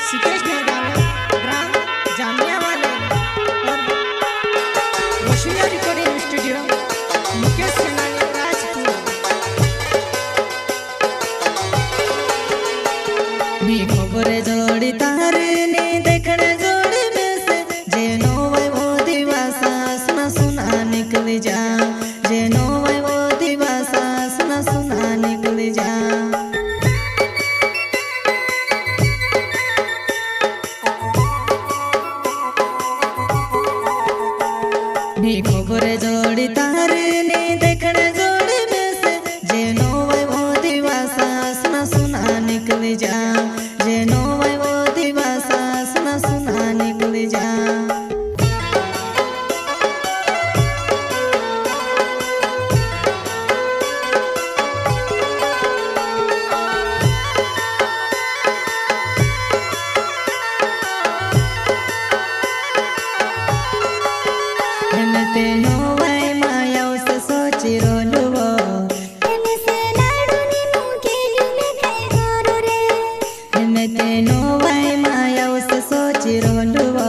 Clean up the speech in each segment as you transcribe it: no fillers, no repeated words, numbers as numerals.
सिकेश नरगावे, ग्राम जामिया वाले और वशिया recording studio Mukesh सेनानी राजपुर। मी खबर जोड़ी तारे ने देखने जोड़ी में से जेनो वै वो दिवासा सुना सुना निकल जा, जेनो वै वो दिवासा सुना सुना निकल जा। मी खबर जोड़ी तारे ने देखने जोड़ी में से जेनो वै वो दिवासा सुना सुना निकल जा, जेनो वै वो दिवासा सुना सुना निकल जा। तेनो वै माया उस सोची रोलुवो तेनो वै माया उस सोची रोलुवो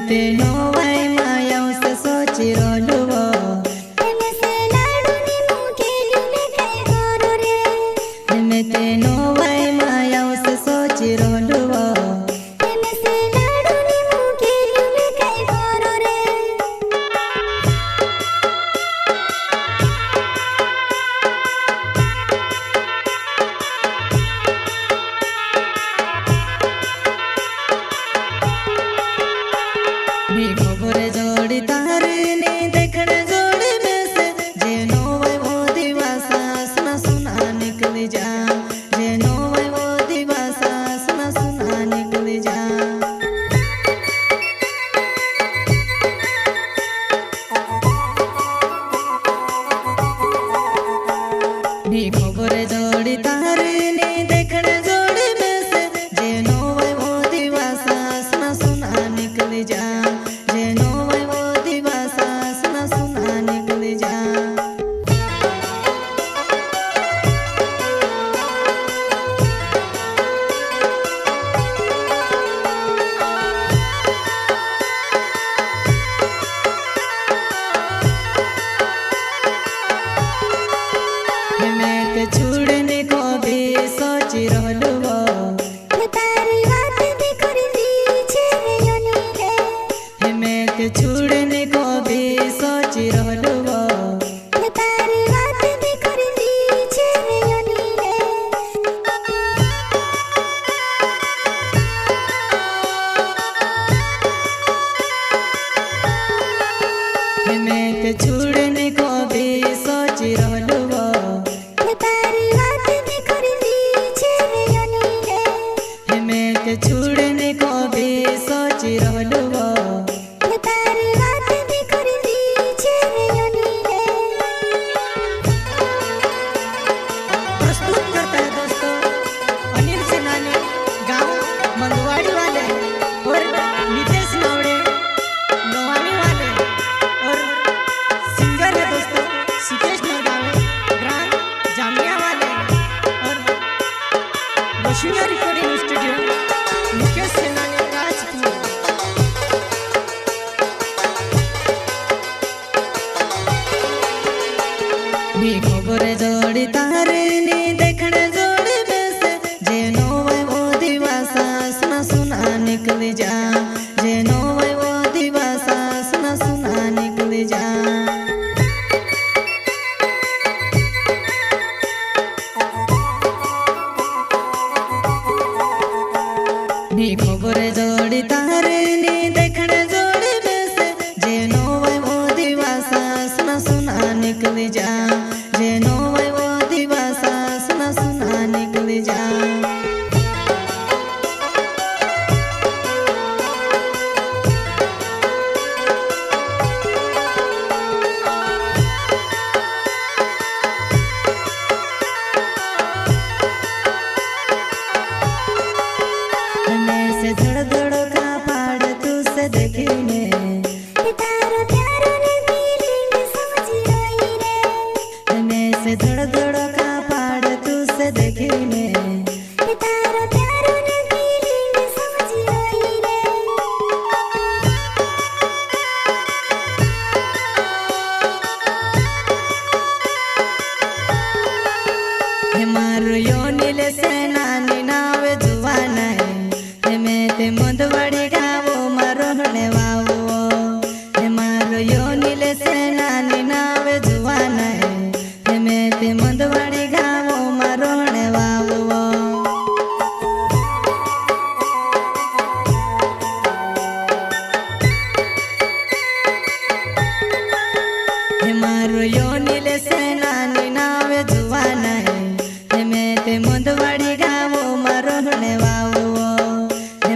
तेनो वै माया उस सोची रोलुवो तेनो वै माया उस सोची रोलुवो। मी खबर जोड़ी तारे ने देखने जोड़ी में से जेनो वै वो दिवासा सुना सुना निकल जा, जेनो वै वो दिवासा सुना सुना निकल जा। मी खबर जोड़ी तारे ने देखने जोड़ी में से जेनो वै वो दिवासा सुना सुना निकल जा, जेनो वै वो दिवासा सुना सुना निकल जा। मैं ते छुड़ने को भी सोची रहलुवो तारी बात भी कर ली छे योनी रे। मैं ते छुड़ने को भी सोची रहलुवो तारी बात भी कर ली छे योनी रे। मैं ते छुड़ने को भी सोची रहलुवो तारी बात भी कर ली छे योनी रे। मैं ते छुड़ने को भी सोची रहलुवो। तारी बात भी कर ली छे योनी रे। प्रस्तुत करता है दोस्तों अनिल सेनानी, गांव मंगवाड़ी वाले और नितेश नावड़े नवानी वाले और सिंगर है दोस्तों सिकेश नरगावे, ग्राम जामिया वाले और वशिया रिकॉर्डिंग स्टूडियो मुकेश सेनानी राजपुर। मी खबर जोड़ी तारे ने देखने जोड़ी में से जेनो वै वो दिवासा सुना सुना निकल जा, जेनो वै वो दिवासा सुना सुना निकल जा। मी खबर जोड़ी तारे ने देखने जोड़ी में से जेनो वै वो दिवासा सुना सुना निकल जा, जेनो वै वो दिवासा सुना सुना निकल जा। से धड़ धड़ का पाड़ देखीने तारो प्यारो ने फीलिंग समझी रही रे मैं से धड़ धड़ का पाड़ तू से देखीने तारो प्यारो ने फीलिंग समझी रही रे मारो यो नीले से नानी नावे जुवान है मैं ते मुंदवाड़ी गावो मारो हणे वावो मारो यो नीले से नानी नावे जुवान है मैं ते मुंदवाड़ी गावो मारो हणे वावो मारो यो नीले से नानी नावे जुवान है मैं ते मुंदवाड़ी गावो मारो हणे वावो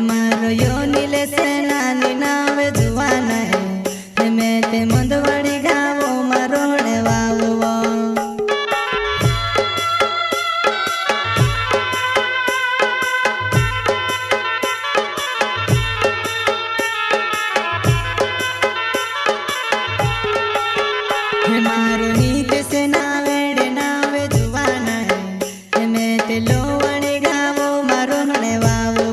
मारो यो नीले से नानी नावे जुवान है मैं ते मुंदवाड़ी गावो मारो हणे वावो मारो नीत से नावेड़े नावे जुवान है मैं ते लोवणी गावो मारो हणे वावो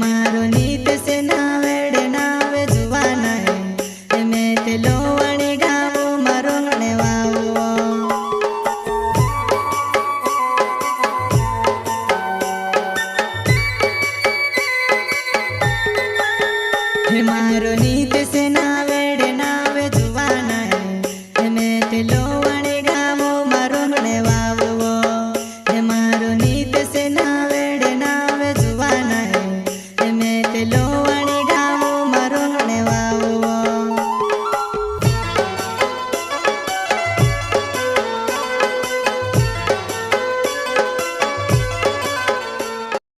मारो नीत से नावेड़े नावे जुवान है मैं ते लोवणी गावो मारो हणे वावो मारो नीत से नावेड़े नावे जुवान है मैं ते लो